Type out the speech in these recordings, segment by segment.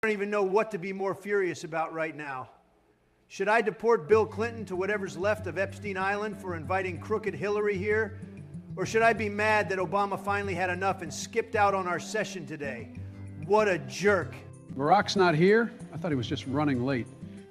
I don't even know what to be more furious about right now. Should I deport Bill Clinton to whatever's left of Epstein Island for inviting crooked Hillary here? Or should I be mad that Obama finally had enough and skipped out on our session today? What a jerk. Barack's not here? I thought he was just running late.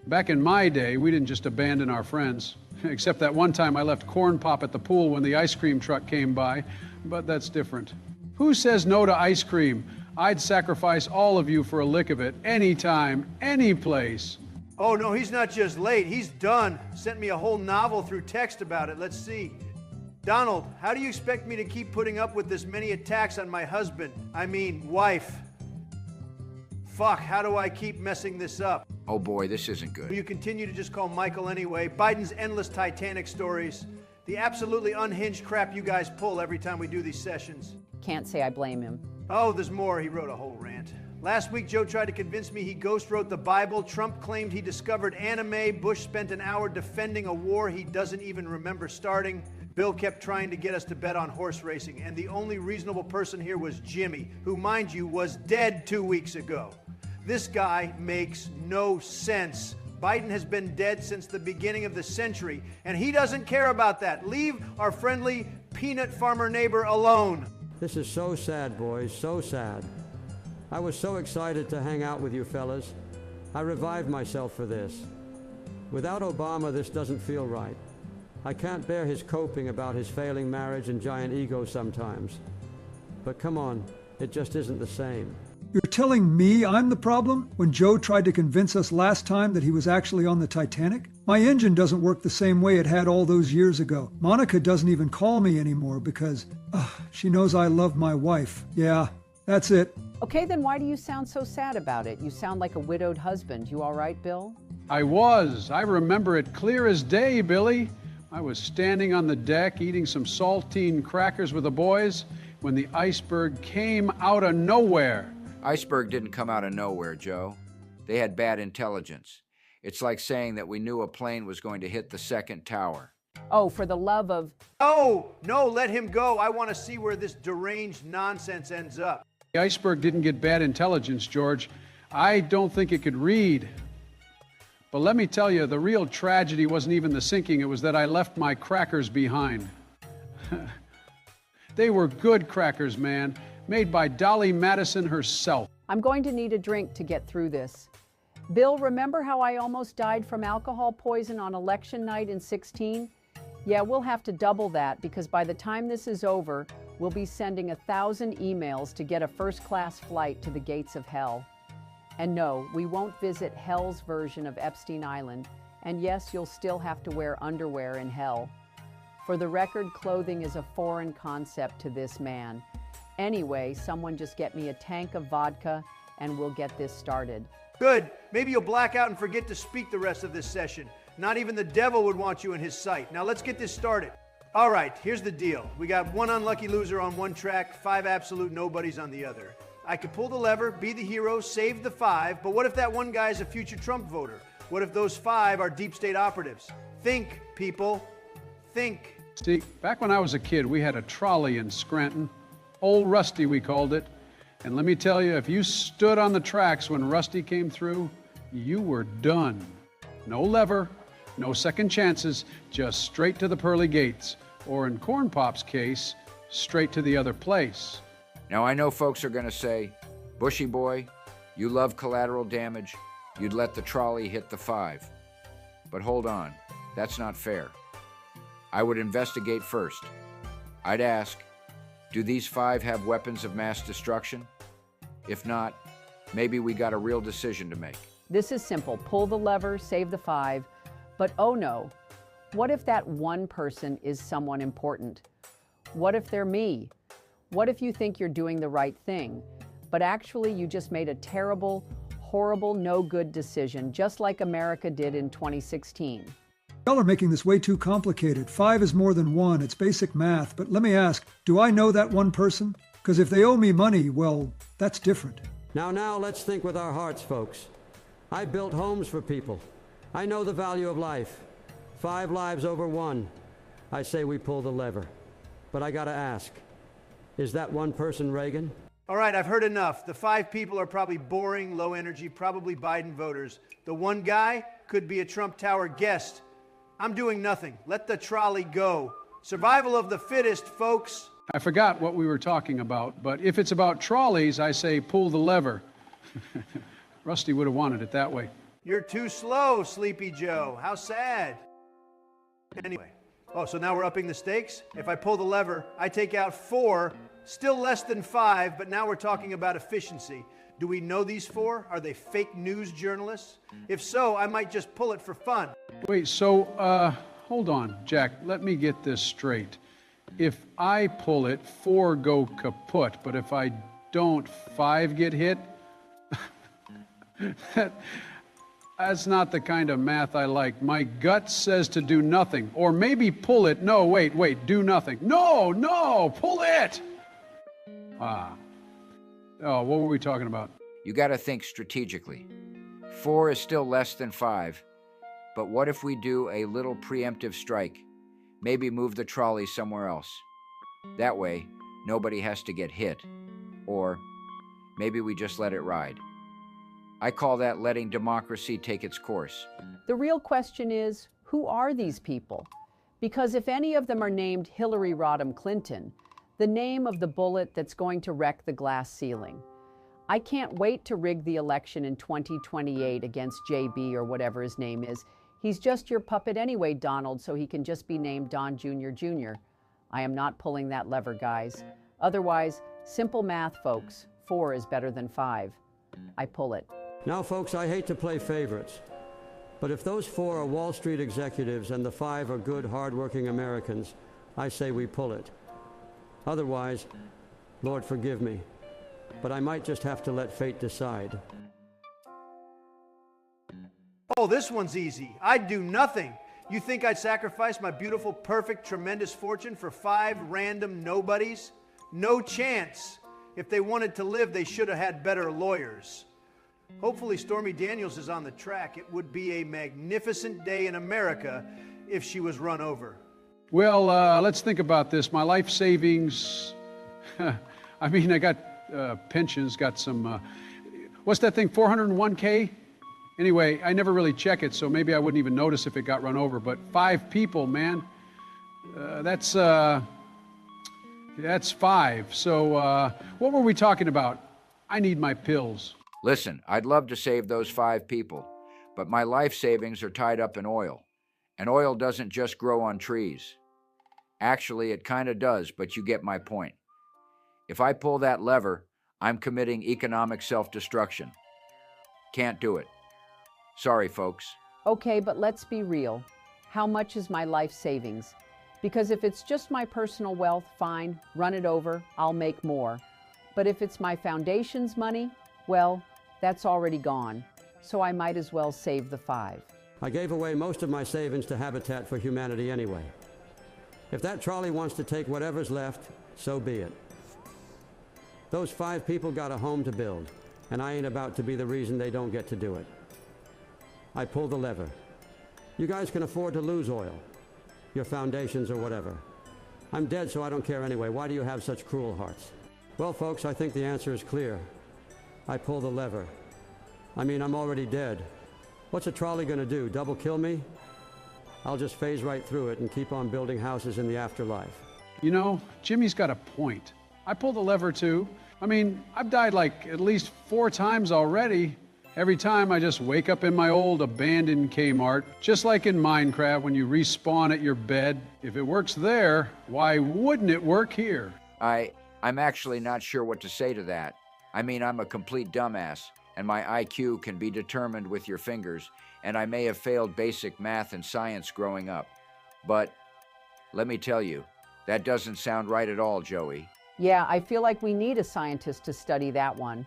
Back in my day, we didn't just abandon our friends. Except that one time I left corn pop at the pool when the ice cream truck came by. But that's different. Who says no to ice cream? I'd sacrifice all of you for a lick of it, anytime, any place. Oh, no, he's not just late. He's done. Sent me a whole novel through text about it. Let's see. Donald, how do you expect me to keep putting up with this many attacks on my husband? I mean, wife. Fuck, how do I keep messing this up? Oh boy, this isn't good. Will you continue to just call Michael anyway? Biden's endless Titanic stories. The absolutely unhinged crap you guys pull every time we do these sessions. Can't say I blame him. Oh, there's more. He wrote a whole rant. Last week, Joe tried to convince me he ghost wrote the Bible. Trump claimed he discovered anime. Bush spent an hour defending a war he doesn't even remember starting. Bill kept trying to get us to bet on horse racing. And the only reasonable person here was Jimmy, who, mind you, was dead 2 weeks ago. This guy makes no sense. Biden has been dead since the beginning of the century, and he doesn't care about that. Leave our friendly peanut farmer neighbor alone. This is so sad, boys, so sad. I was so excited to hang out with you fellas. I revived myself for this. Without Obama, this doesn't feel right. I can't bear his coping about his failing marriage and giant ego sometimes. But come on, it just isn't the same. You're telling me I'm the problem when Joe tried to convince us last time that he was actually on the Titanic? My engine doesn't work the same way it had all those years ago. Monica doesn't even call me anymore because she knows I love my wife. Yeah, that's it. Okay, then why do you sound so sad about it? You sound like a widowed husband. You all right, Bill? I was. I remember it clear as day, Billy. I was standing on the deck eating some saltine crackers with the boys when the iceberg came out of nowhere. Iceberg didn't come out of nowhere, Joe. They had bad intelligence. It's like saying that we knew a plane was going to hit the second tower. Oh, for the love of... Oh, no, let him go. I want to see where this deranged nonsense ends up. The iceberg didn't get bad intelligence, George. I don't think it could read. But let me tell you, the real tragedy wasn't even the sinking. It was that I left my crackers behind. They were good crackers, man. Made by Dolly Madison herself. I'm going to need a drink to get through this. Bill, remember how I almost died from alcohol poison on election night in 16? Yeah, we'll have to double that because by the time this is over, we'll be sending 1,000 emails to get a first-class flight to the gates of hell. And no, we won't visit hell's version of Epstein Island. And yes, you'll still have to wear underwear in hell. For the record, clothing is a foreign concept to this man. Anyway, someone just get me a tank of vodka and we'll get this started. Good. Maybe you'll black out and forget to speak the rest of this session. Not even the devil would want you in his sight. Now let's get this started. All right, here's the deal. We got one unlucky loser on one track, 5 absolute nobodies on the other. I could pull the lever, be the hero, save the 5, but what if that one guy is a future Trump voter? What if those 5 are deep state operatives? Think, people. Think. See, back when I was a kid, we had a trolley in Scranton. Old Rusty, we called it. And let me tell you, if you stood on the tracks when Rusty came through, you were done. No lever, no second chances, just straight to the pearly gates. Or in Corn Pop's case, straight to the other place. Now I know folks are going to say, Bushy boy, you love collateral damage. You'd let the trolley hit the 5. But hold on, that's not fair. I would investigate first. I'd ask, do these 5 have weapons of mass destruction? If not, maybe we got a real decision to make. This is simple. Pull the lever, save the 5. But oh no, what if that one person is someone important? What if they're me? What if you think you're doing the right thing, but actually you just made a terrible, horrible, no good decision, just like America did in 2016? Y'all are making this way too complicated. 5 is more than 1. It's basic math. But let me ask, do I know that one person? Because if they owe me money, well, that's different. Now, let's think with our hearts, folks. I built homes for people. I know the value of life. 5 lives over 1. I say we pull the lever. But I gotta ask, is that one person Reagan? All right, I've heard enough. The 5 people are probably boring, low energy, probably Biden voters. The 1 guy could be a Trump Tower guest. I'm doing nothing. Let the trolley go. Survival of the fittest, folks. I forgot what we were talking about, but if it's about trolleys, I say pull the lever. Rusty would have wanted it that way. You're too slow, Sleepy Joe. How sad. Anyway. Oh, so now we're upping the stakes? If I pull the lever, I take out 4, still less than 5, but now we're talking about efficiency. Do we know these 4? Are they fake news journalists? If so, I might just pull it for fun. Wait, so, hold on, Jack, let me get this straight. If I pull it, 4 go kaput, but if I don't, 5 get hit? That's not the kind of math I like. My gut says to do nothing. Or maybe pull it. No, wait, do nothing. No, pull it! Oh, what were we talking about? You got to think strategically. 4 is still less than 5. But what if we do a little preemptive strike? Maybe move the trolley somewhere else. That way, nobody has to get hit. Or maybe we just let it ride. I call that letting democracy take its course. The real question is, who are these people? Because if any of them are named Hillary Rodham Clinton, the name of the bullet that's going to wreck the glass ceiling. I can't wait to rig the election in 2028 against JB or whatever his name is. He's just your puppet anyway, Donald, so he can just be named Don Jr. Jr. I am not pulling that lever, guys. Otherwise, simple math, folks. 4 is better than 5. I pull it. Now, folks, I hate to play favorites, but if those 4 are Wall Street executives and the 5 are good, hard-working Americans, I say we pull it. Otherwise, Lord forgive me, but I might just have to let fate decide. Oh, this one's easy. I'd do nothing. You think I'd sacrifice my beautiful, perfect, tremendous fortune for 5 random nobodies? No chance. If they wanted to live, they should have had better lawyers. Hopefully Stormy Daniels is on the track. It would be a magnificent day in America if she was run over. Well, let's think about this. My life savings, I mean, I got pensions, got some, what's that thing, 401k? Anyway, I never really check it, so maybe I wouldn't even notice if it got run over. But 5 people, man, that's 5. So what were we talking about? I need my pills. Listen, I'd love to save those 5 people, but my life savings are tied up in oil. And oil doesn't just grow on trees. Actually, it kind of does, but you get my point. If I pull that lever, I'm committing economic self-destruction. Can't do it. Sorry, folks. Okay, but let's be real. How much is my life savings? Because if it's just my personal wealth, fine, run it over, I'll make more. But if it's my foundation's money, well, that's already gone. So I might as well save the 5. I gave away most of my savings to Habitat for Humanity anyway. If that trolley wants to take whatever's left, so be it. Those 5 people got a home to build, and I ain't about to be the reason they don't get to do it. I pull the lever. You guys can afford to lose oil, your foundations or whatever. I'm dead, so I don't care anyway. Why do you have such cruel hearts? Well, folks, I think the answer is clear. I pull the lever. I mean, I'm already dead. What's a trolley gonna do, double kill me? I'll just phase right through it and keep on building houses in the afterlife. You know, Jimmy's got a point. I pull the lever too. I mean, I've died like at least 4 times already. Every time I just wake up in my old abandoned Kmart, just like in Minecraft when you respawn at your bed. If it works there, why wouldn't it work here? I'm actually not sure what to say to that. I mean, I'm a complete dumbass, and my IQ can be determined with your fingers, and I may have failed basic math and science growing up. But let me tell you, that doesn't sound right at all, Joey. Yeah, I feel like we need a scientist to study that one.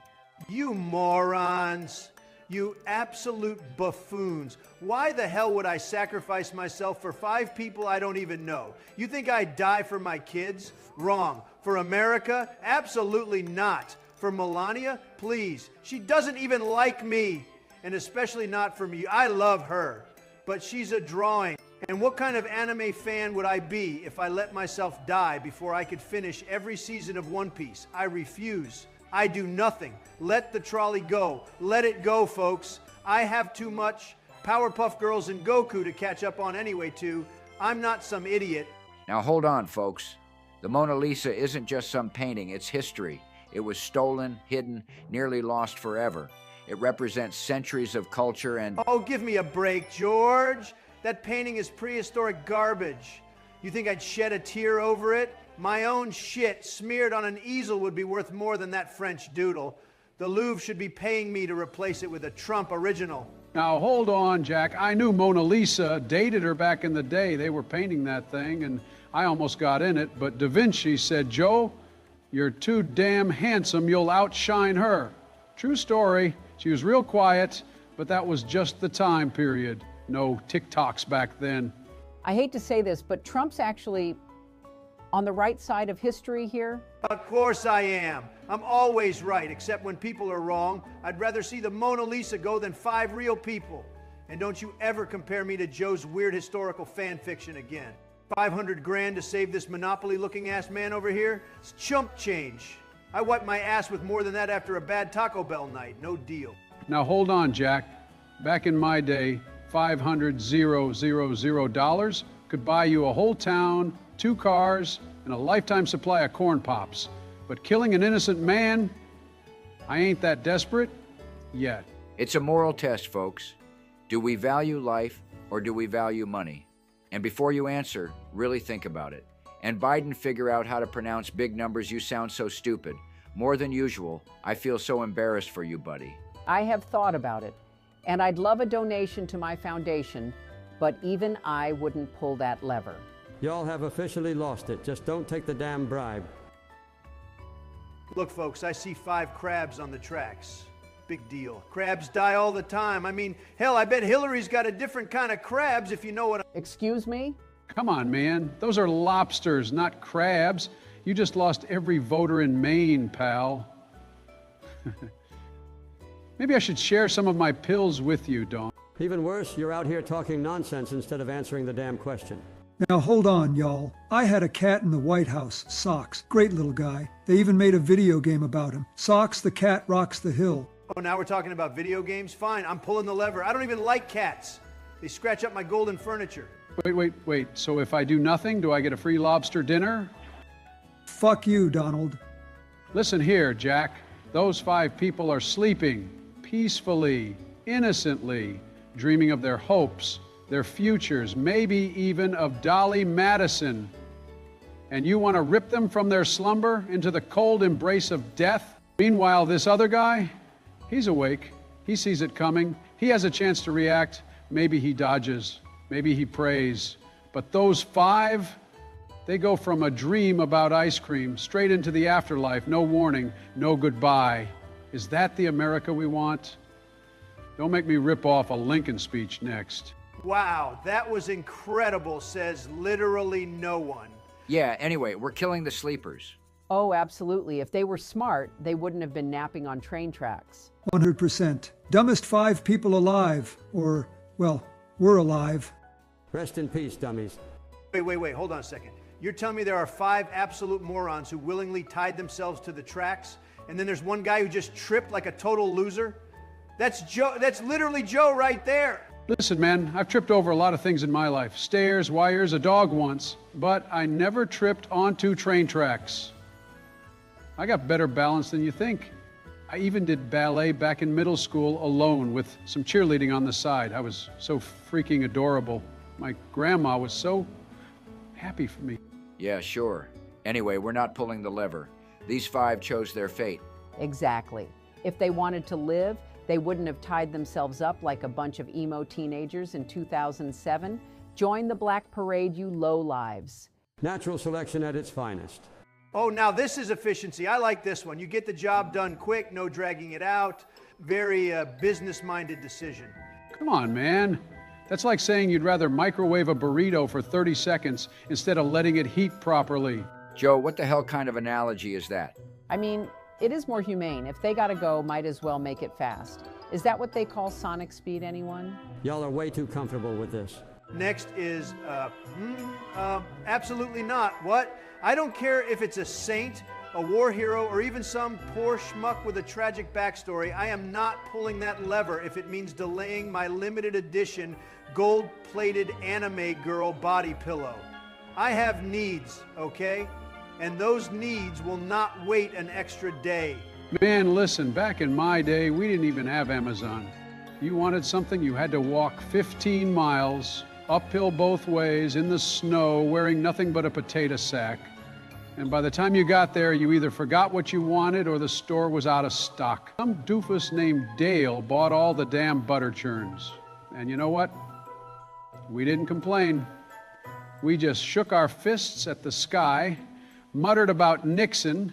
You morons. You absolute buffoons. Why the hell would I sacrifice myself for 5 people I don't even know? You think I'd die for my kids? Wrong. For America? Absolutely not. For Melania? Please. She doesn't even like me. And especially not for me. I love her. But she's a drawing. And what kind of anime fan would I be if I let myself die before I could finish every season of One Piece? I refuse. I do nothing. Let the trolley go. Let it go, folks. I have too much Powerpuff Girls and Goku to catch up on anyway, too. I'm not some idiot. Now hold on, folks. The Mona Lisa isn't just some painting, it's history. It was stolen, hidden, nearly lost forever. It represents centuries of culture and... Oh, give me a break, George. That painting is prehistoric garbage. You think I'd shed a tear over it? My own shit smeared on an easel would be worth more than that French doodle. The Louvre should be paying me to replace it with a Trump original. Now, hold on, Jack. I knew Mona Lisa, dated her back in the day. They were painting that thing, and I almost got in it. But Da Vinci said, Joe, you're too damn handsome. You'll outshine her. True story. She was real quiet, but that was just the time period. No TikToks back then. I hate to say this, but Trump's actually on the right side of history here. Of course I am. I'm always right, except when people are wrong. I'd rather see the Mona Lisa go than 5 real people. And don't you ever compare me to Joe's weird historical fan fiction again. 500 grand to save this Monopoly-looking ass man over here? It's chump change. I wiped my ass with more than that after a bad Taco Bell night. No deal. Now, hold on, Jack. Back in my day, $500,000 could buy you a whole town, 2 cars, and a lifetime supply of corn pops. But killing an innocent man, I ain't that desperate yet. It's a moral test, folks. Do we value life or do we value money? And before you answer, really think about it. And Biden, figure out how to pronounce big numbers. You sound so stupid. More than usual. I feel so embarrassed for you, buddy. I have thought about it, and I'd love a donation to my foundation, but even I wouldn't pull that lever. Y'all have officially lost it. Just don't take the damn bribe. Look, folks, I see 5 crabs on the tracks. Big deal. Crabs die all the time. I mean, hell, I bet Hillary's got a different kind of crabs, if you know what Excuse me? Come on, man. Those are lobsters, not crabs. You just lost every voter in Maine, pal. Maybe I should share some of my pills with you, Dawn. Even worse, you're out here talking nonsense instead of answering the damn question. Now hold on, y'all. I had a cat in the White House, Socks. Great little guy. They even made a video game about him. Socks the cat rocks the hill. Oh, now we're talking about video games? Fine, I'm pulling the lever. I don't even like cats. They scratch up my golden furniture. Wait. So if I do nothing, do I get a free lobster dinner? Fuck you, Donald. Listen here, Jack. Those 5 people are sleeping peacefully, innocently, dreaming of their hopes, their futures, maybe even of Dolly Madison. And you want to rip them from their slumber into the cold embrace of death? Meanwhile, this other guy, he's awake. He sees it coming. He has a chance to react. Maybe he dodges. Maybe he prays. But those 5, they go from a dream about ice cream straight into the afterlife. No warning, no goodbye. Is that the America we want? Don't make me rip off a Lincoln speech next. Wow, that was incredible, says literally no one. Yeah, anyway, we're killing the sleepers. Oh, absolutely. If they were smart, they wouldn't have been napping on train tracks. 100%. Dumbest 5 people alive. Or, well, we're alive. Rest in peace, dummies. Wait, hold on a second. You're telling me there are 5 absolute morons who willingly tied themselves to the tracks, and then there's one guy who just tripped like a total loser? That's Joe. That's literally Joe right there. Listen, man, I've tripped over a lot of things in my life. Stairs, wires, a dog once. But I never tripped onto train tracks. I got better balance than you think. I even did ballet back in middle school alone with some cheerleading on the side. I was so freaking adorable. My grandma was so happy for me. Yeah, sure. Anyway, we're not pulling the lever. These 5 chose their fate. Exactly. If they wanted to live, they wouldn't have tied themselves up like a bunch of emo teenagers in 2007. Join the Black Parade, you lowlives. Natural selection at its finest. Oh, now this is efficiency. I like this one. You get the job done quick, no dragging it out. Very business-minded decision. Come on, man. That's like saying you'd rather microwave a burrito for 30 seconds instead of letting it heat properly. Joe, what the hell kind of analogy is that? I mean, it is more humane. If they gotta go, might as well make it fast. Is that what they call sonic speed, anyone? Y'all are way too comfortable with this. Next is, absolutely not. What? I don't care if it's a saint a war hero, or even some poor schmuck with a tragic backstory, I am not pulling that lever if it means delaying my limited edition gold-plated anime girl body pillow. I have needs, okay? And those needs will not wait an extra day. Man, listen, back in my day, we didn't even have Amazon. You wanted something, you had to walk 15 miles, uphill both ways, in the snow, wearing nothing but a potato sack. And by the time you got there, you either forgot what you wanted or the store was out of stock. Some doofus named Dale bought all the damn butter churns. And you know what? We didn't complain. We just shook our fists at the sky, muttered about Nixon,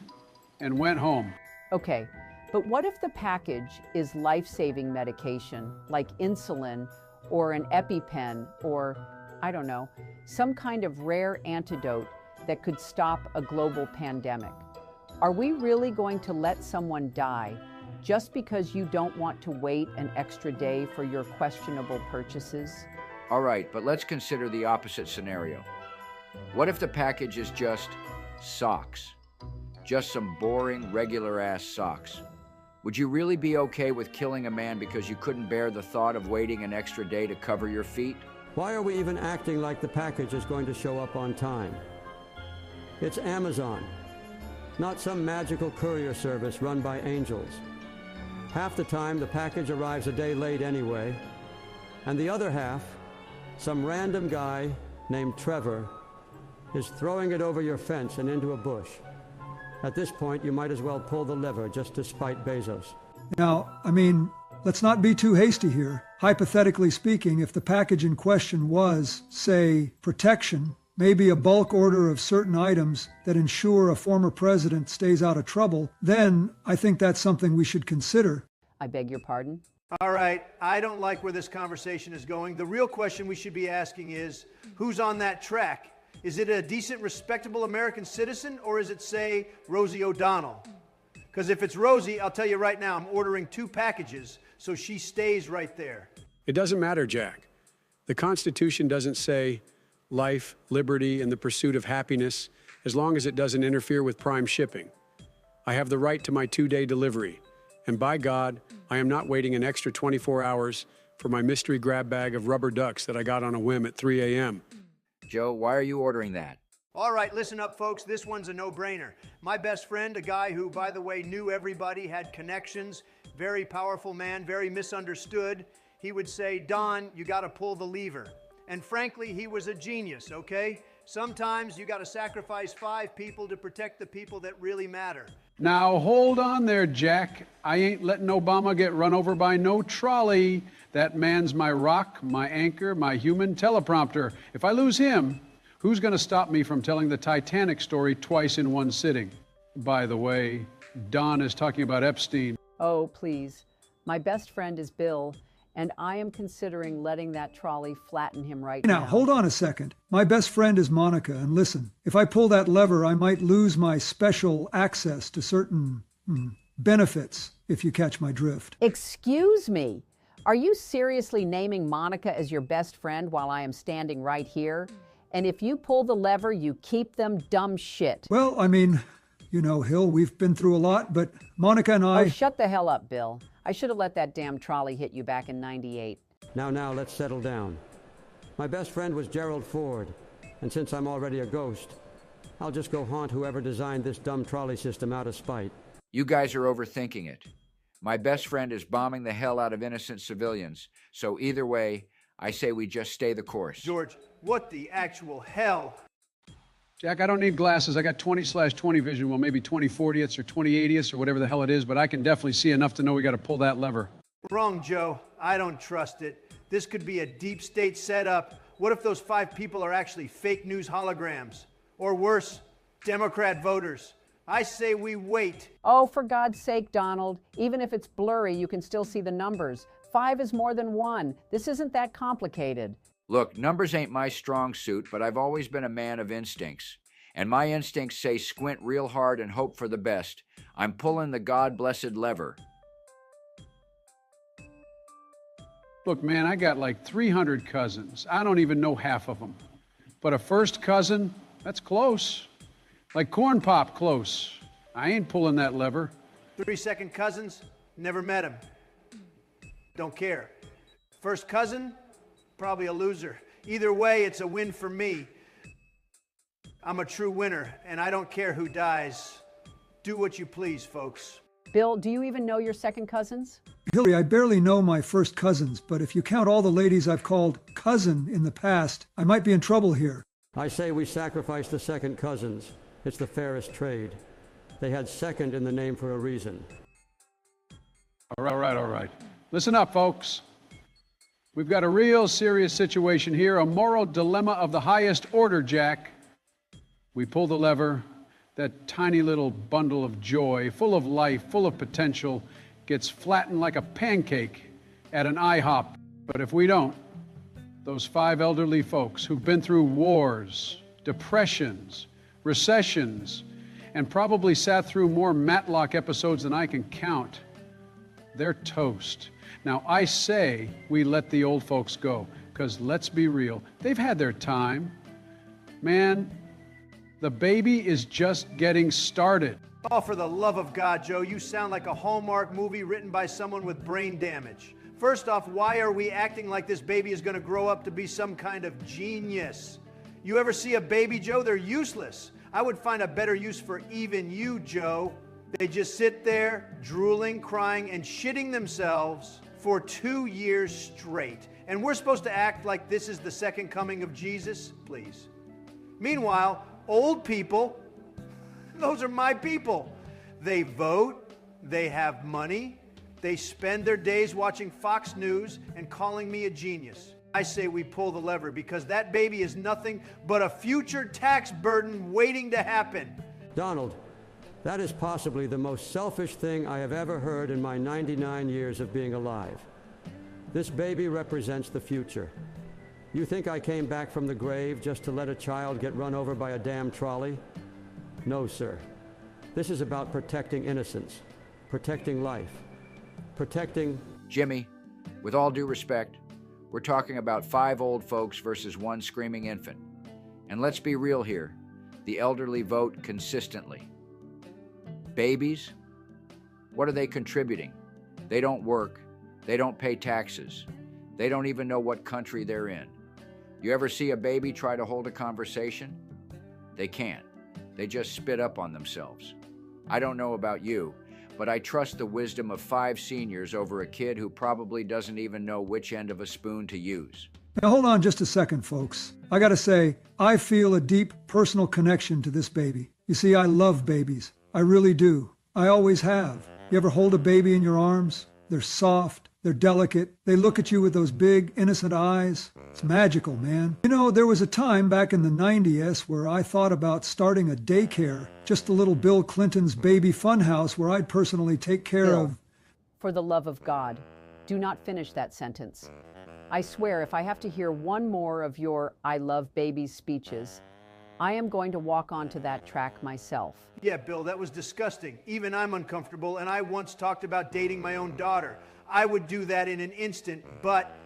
and went home. Okay, but what if the package is life-saving medication, like insulin or an EpiPen or, I don't know, some kind of rare antidote that could stop a global pandemic? Are we really going to let someone die just because you don't want to wait an extra day for your questionable purchases? All right, but let's consider the opposite scenario. What if the package is just socks? Just some boring, regular-ass socks. Would you really be okay with killing a man because you couldn't bear the thought of waiting an extra day to cover your feet? Why are we even acting like the package is going to show up on time? It's Amazon, not some magical courier service run by angels. Half the time, the package arrives a day late anyway, and the other half, some random guy named Trevor is throwing it over your fence and into a bush. At this point, you might as well pull the lever just to spite Bezos. Now, I mean, let's not be too hasty here. Hypothetically speaking, if the package in question was, say, protection, maybe a bulk order of certain items that ensure a former president stays out of trouble, then I think that's something we should consider. I beg your pardon? All right, I don't like where this conversation is going. The real question we should be asking is, who's on that track? Is it a decent, respectable American citizen, or is it, say, Rosie O'Donnell? Because if it's Rosie, I'll tell you right now, I'm ordering 2 packages, so she stays right there. It doesn't matter, Jack. The Constitution doesn't say life, liberty, and the pursuit of happiness, as long as it doesn't interfere with prime shipping. I have the right to my 2-day delivery, and by God, I am not waiting an extra 24 hours for my mystery grab bag of rubber ducks that I got on a whim at 3 a.m. Joe, why are you ordering that? All right, listen up, folks. This one's a no-brainer. My best friend, a guy who, by the way, knew everybody, had connections, very powerful man, very misunderstood. He would say, Don, you got to pull the lever. And frankly, he was a genius, okay? Sometimes you got to sacrifice 5 people to protect the people that really matter. Now, hold on there, Jack. I ain't letting Obama get run over by no trolley. That man's my rock, my anchor, my human teleprompter. If I lose him, who's going to stop me from telling the Titanic story twice in one sitting? By the way, Don is talking about Epstein. Oh, please. My best friend is Bill, and I am considering letting that trolley flatten him right now. Now, hold on a second. My best friend is Monica, and listen, if I pull that lever, I might lose my special access to certain benefits, if you catch my drift. Excuse me. Are you seriously naming Monica as your best friend while I am standing right here? And if you pull the lever, you keep them dumb shit. Well, I mean, you know, Hill, we've been through a lot, but Monica and I... Oh, shut the hell up, Bill. I should have let that damn trolley hit you back in '98. Now, let's settle down. My best friend was Gerald Ford, and since I'm already a ghost, I'll just go haunt whoever designed this dumb trolley system out of spite. You guys are overthinking it. My best friend is bombing the hell out of innocent civilians, so either way, I say we just stay the course. George, what the actual hell? Jack, I don't need glasses. I got 20/20 vision, well, maybe 20/40ths or 20/80ths or whatever the hell it is, but I can definitely see enough to know we got to pull that lever. Wrong, Joe. I don't trust it. This could be a deep state setup. What if those 5 people are actually fake news holograms? Or worse, Democrat voters? I say we wait. Oh, for God's sake, Donald. Even if it's blurry, you can still see the numbers. 5 is more than 1. This isn't that complicated. Look, numbers ain't my strong suit, but I've always been a man of instincts. And my instincts say squint real hard and hope for the best. I'm pulling the God-blessed lever. Look, man, I got like 300 cousins. I don't even know half of them. But a first cousin, that's close. Like corn pop close. I ain't pulling that lever. 3-second cousins, never met him. Don't care. First cousin, probably a loser. Either way, it's a win for me. I'm a true winner, and I don't care who dies. Do what you please, folks. Bill, do you even know your second cousins? Hillary, I barely know my first cousins, but if you count all the ladies I've called cousin in the past, I might be in trouble here. I say we sacrifice the second cousins. It's the fairest trade. They had second in the name for a reason. All right. Listen up, folks. We've got a real serious situation here, a moral dilemma of the highest order, Jack. We pull the lever, that tiny little bundle of joy, full of life, full of potential, gets flattened like a pancake at an IHOP. But if we don't, those 5 elderly folks who've been through wars, depressions, recessions, and probably sat through more Matlock episodes than I can count, they're toast. Now, I say we let the old folks go, because let's be real, they've had their time. Man, the baby is just getting started. Oh, for the love of God, Joe, you sound like a Hallmark movie written by someone with brain damage. First off, why are we acting like this baby is going to grow up to be some kind of genius? You ever see a baby, Joe? They're useless. I would find a better use for even you, Joe. They just sit there, drooling, crying, and shitting themselves for 2 years straight. And we're supposed to act like this is the second coming of Jesus? Please. Meanwhile, old people, those are my people. They vote, they have money, they spend their days watching Fox News and calling me a genius. I say we pull the lever because that baby is nothing but a future tax burden waiting to happen. Donald, that is possibly the most selfish thing I have ever heard in my 99 years of being alive. This baby represents the future. You think I came back from the grave just to let a child get run over by a damn trolley? No, sir. This is about protecting innocence, protecting life, protecting... Jimmy, with all due respect, we're talking about 5 old folks versus 1 screaming infant. And let's be real here. The elderly vote consistently. Babies? What are they contributing? They don't work. They don't pay taxes. They don't even know what country they're in. You ever see a baby try to hold a conversation? They can't. They just spit up on themselves. I don't know about you, but I trust the wisdom of 5 seniors over a kid who probably doesn't even know which end of a spoon to use. Now hold on just a second, folks. I gotta say, I feel a deep personal connection to this baby. You see, I love babies. I really do. I always have. You ever hold a baby in your arms? They're soft. They're delicate. They look at you with those big, innocent eyes. It's magical, man. You know, there was a time back in the 90s where I thought about starting a daycare, just a little Bill Clinton's baby fun house where I'd personally take care of... For the love of God, do not finish that sentence. I swear, if I have to hear one more of your I love babies speeches, I am going to walk onto that track myself. Yeah, Bill, that was disgusting. Even I'm uncomfortable, and I once talked about dating my own daughter. I would do that in an instant, but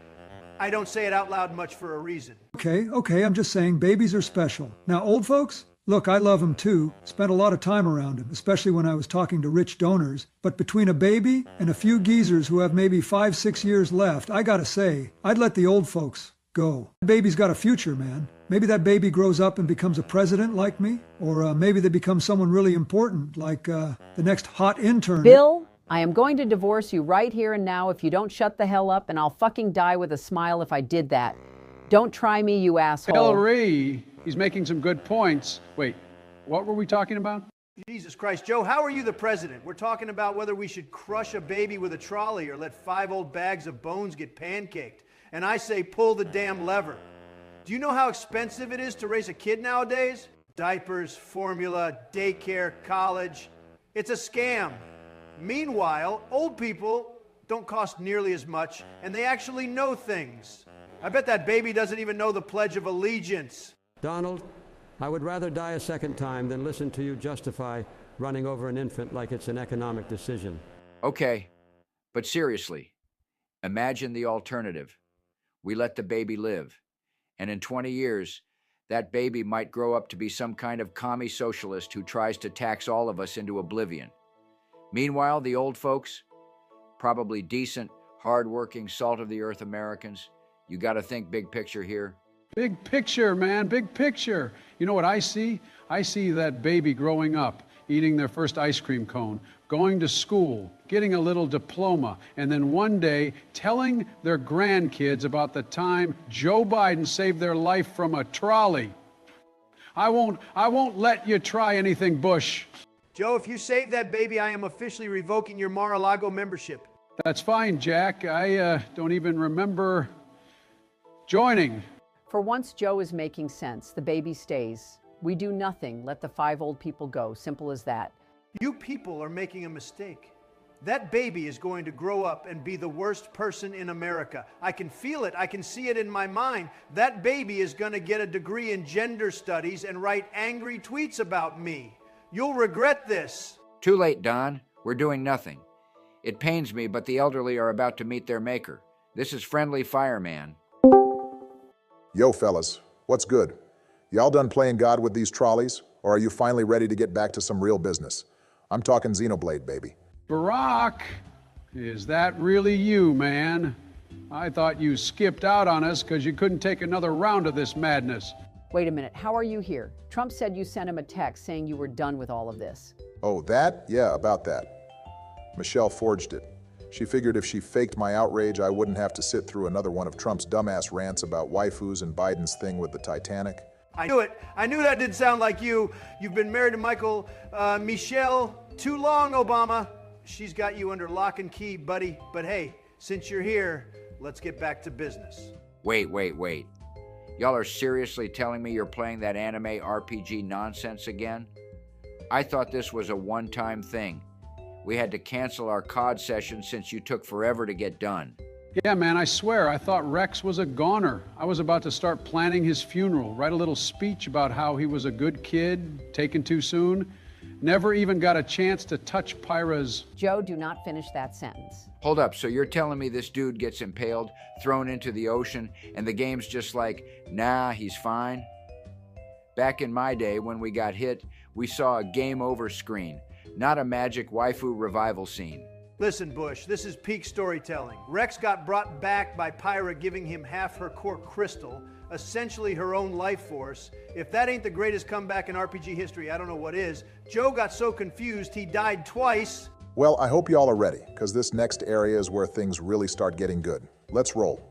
I don't say it out loud much for a reason. Okay, I'm just saying babies are special. Now, old folks, look, I love them too. Spent a lot of time around them, especially when I was talking to rich donors. But between a baby and a few geezers who have maybe 5-6 years left, I gotta say, I'd let the old folks go. The baby's got a future, man. Maybe that baby grows up and becomes a president like me, or maybe they become someone really important, like the next hot intern. Bill, I am going to divorce you right here and now if you don't shut the hell up, and I'll fucking die with a smile if I did that. Don't try me, you asshole. Hillary, he's making some good points. Wait, what were we talking about? Jesus Christ, Joe, how are you the president? We're talking about whether we should crush a baby with a trolley or let 5 old bags of bones get pancaked. And I say pull the damn lever. Do you know how expensive it is to raise a kid nowadays? Diapers, formula, daycare, college. It's a scam. Meanwhile, old people don't cost nearly as much, and they actually know things. I bet that baby doesn't even know the Pledge of Allegiance. Donald, I would rather die a second time than listen to you justify running over an infant like it's an economic decision. Okay, but seriously, imagine the alternative. We let the baby live, and in 20 years, That baby might grow up to be some kind of commie socialist who tries to tax all of us into oblivion. Meanwhile, the old folks, probably decent, hard-working, salt-of-the-earth Americans, you got to think big picture here. Big picture, man, big picture. You know what I see? I see that baby growing up, eating their first ice cream cone, going to school, getting a little diploma, and then one day telling their grandkids about the time Joe Biden saved their life from a trolley. I won't let you try anything, Bush. Joe, if you save that baby, I am officially revoking your Mar-a-Lago membership. That's fine, Jack. I don't even remember joining. For once, Joe is making sense. The baby stays. We do nothing. Let the 5 old people go. Simple as that. You people are making a mistake. That baby is going to grow up and be the worst person in America. I can feel it. I can see it in my mind. That baby is going to get a degree in gender studies and write angry tweets about me. You'll regret this. Too late, Don. We're doing nothing. It pains me, but the elderly are about to meet their maker. This is Friendly Fireman. Yo, fellas, what's good? Y'all done playing God with these trolleys, or are you finally ready to get back to some real business? I'm talking Xenoblade, baby. Barack, is that really you, man? I thought you skipped out on us because you couldn't take another round of this madness. Wait a minute. How are you here? Trump said you sent him a text saying you were done with all of this. Oh, that? Yeah, about that. Michelle forged it. She figured if she faked my outrage, I wouldn't have to sit through another one of Trump's dumbass rants about waifus and Biden's thing with the Titanic. I knew it. I knew that didn't sound like you. You've been married to Michelle too long, Obama. She's got you under lock and key, buddy. But hey, since you're here, let's get back to business. Wait. Y'all are seriously telling me you're playing that anime RPG nonsense again? I thought this was a one-time thing. We had to cancel our COD session since you took forever to get done. Yeah, man, I swear, I thought Rex was a goner. I was about to start planning his funeral, write a little speech about how he was a good kid, taken too soon. Never even got a chance to touch Pyra's... Joe, do not finish that sentence. Hold up, so you're telling me this dude gets impaled, thrown into the ocean, and the game's just like, nah, he's fine? Back in my day, when we got hit, we saw a game over screen, not a magic waifu revival scene. Listen, Bush, this is peak storytelling. Rex got brought back by Pyra giving him half her core crystal, essentially her own life force. If that ain't the greatest comeback in RPG history, I don't know what is. Joe got so confused he died twice. Well, I hope y'all are ready, because this next area is where things really start getting good. Let's roll.